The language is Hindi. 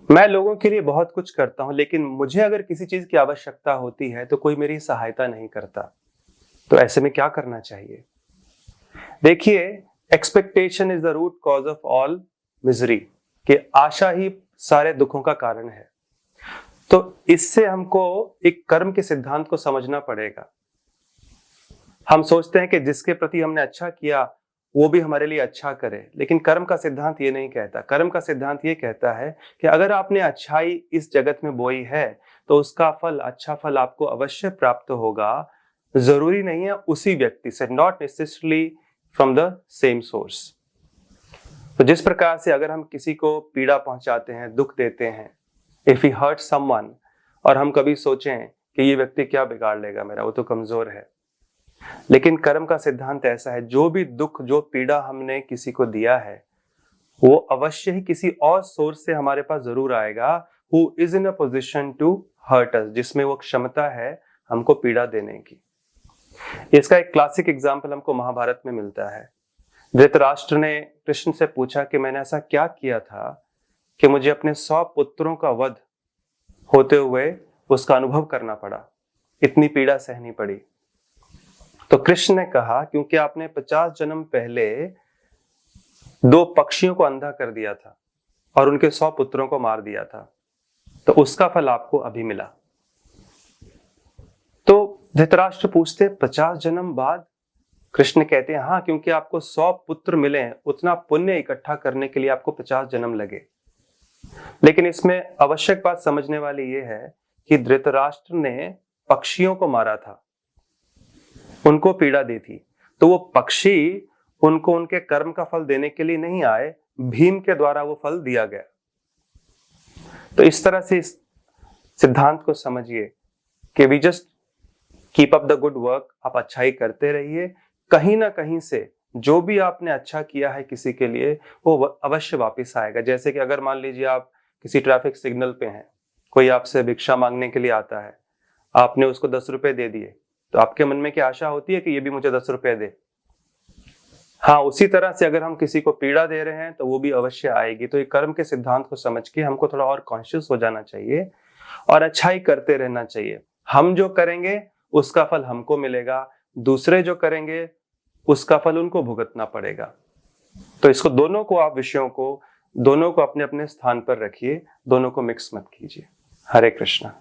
मैं लोगों के लिए बहुत कुछ करता हूं, लेकिन मुझे अगर किसी चीज की आवश्यकता होती है तो कोई मेरी सहायता नहीं करता। तो ऐसे में क्या करना चाहिए? देखिए, expectation is the root cause of all misery, कि आशा ही सारे दुखों का कारण है। तो इससे हमको एक कर्म के सिद्धांत को समझना पड़ेगा। हम सोचते हैं कि जिसके प्रति हमने अच्छा किया वो भी हमारे लिए अच्छा करे, लेकिन कर्म का सिद्धांत ये नहीं कहता। कर्म का सिद्धांत ये कहता है कि अगर आपने अच्छाई इस जगत में बोई है तो उसका फल, अच्छा फल आपको अवश्य प्राप्त होगा। जरूरी नहीं है उसी व्यक्ति से, not necessarily from the same source. तो जिस प्रकार से अगर हम किसी को पीड़ा पहुंचाते हैं, दुख देते हैं, इफ वी हर्ट समवन, और हम कभी सोचें कि ये व्यक्ति क्या बिगाड़ लेगा मेरा, वो तो कमजोर है, लेकिन कर्म का सिद्धांत ऐसा है, जो भी दुख, जो पीड़ा हमने किसी को दिया है वो अवश्य ही किसी और सोर्स से हमारे पास जरूर आएगा, who is in a position to hurt us, जिसमें वो क्षमता है हमको पीड़ा देने की। इसका एक क्लासिक एग्जाम्पल हमको महाभारत में मिलता है। धृतराष्ट्र ने कृष्ण से पूछा कि मैंने ऐसा क्या किया था कि मुझे अपने 100 पुत्रों का वध होते हुए उसका अनुभव करना पड़ा, इतनी पीड़ा सहनी पड़ी। तो कृष्ण ने कहा, क्योंकि आपने 50 जन्म पहले 2 पक्षियों को अंधा कर दिया था और उनके 100 पुत्रों को मार दिया था, तो उसका फल आपको अभी मिला। तो धृतराष्ट्र पूछते, 50 जन्म बाद? कृष्ण कहते हैं, हाँ, क्योंकि आपको 100 पुत्र मिले हैं, उतना पुण्य इकट्ठा करने के लिए आपको 50 जन्म लगे। लेकिन इसमें आवश्यक बात समझने वाली यह है कि धृतराष्ट्र ने पक्षियों को मारा था, उनको पीड़ा दी थी, तो वो पक्षी उनको उनके कर्म का फल देने के लिए नहीं आए, भीम के द्वारा वो फल दिया गया। तो इस तरह से इस सिद्धांत को समझिए कि we just keep up the good work, आप अच्छाई करते रहिए। कहीं ना कहीं से जो भी आपने अच्छा किया है किसी के लिए, वो अवश्य वापस आएगा। जैसे कि अगर मान लीजिए आप किसी ट्रैफिक सिग्नल पे हैं, कोई आपसे भिक्षा मांगने के लिए आता है, आपने उसको 10 रुपए दे दिए, तो आपके मन में क्या आशा होती है कि ये भी मुझे 10 रुपए दे। हाँ, उसी तरह से अगर हम किसी को पीड़ा दे रहे हैं तो वो भी अवश्य आएगी। तो ये कर्म के सिद्धांत को समझ के हमको थोड़ा और कॉन्शियस हो जाना चाहिए और अच्छाई करते रहना चाहिए। हम जो करेंगे उसका फल हमको मिलेगा, दूसरे जो करेंगे उसका फल उनको भुगतना पड़ेगा। तो इसको, दोनों को, आप विषयों को दोनों को अपने अपने स्थान पर रखिए, दोनों को मिक्स मत कीजिए। हरे कृष्णा।